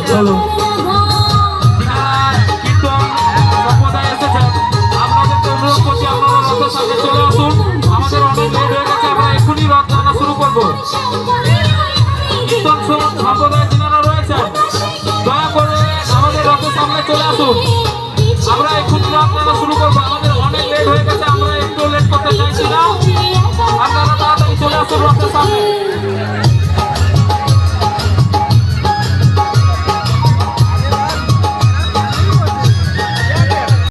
চলো সম্প্রদায় যিনারা রয়েছেন দয়া করে আমাদের রথের সামনে চলে আসুন। আমরা এক্ষুনি রথ টানা শুরু করবো। আমাদের অনেক লেট হয়ে গেছে, আমরা একটু লেট করতে চাইছি না। আপনারা তাড়াতাড়ি চলে আসুন রথের সামনে।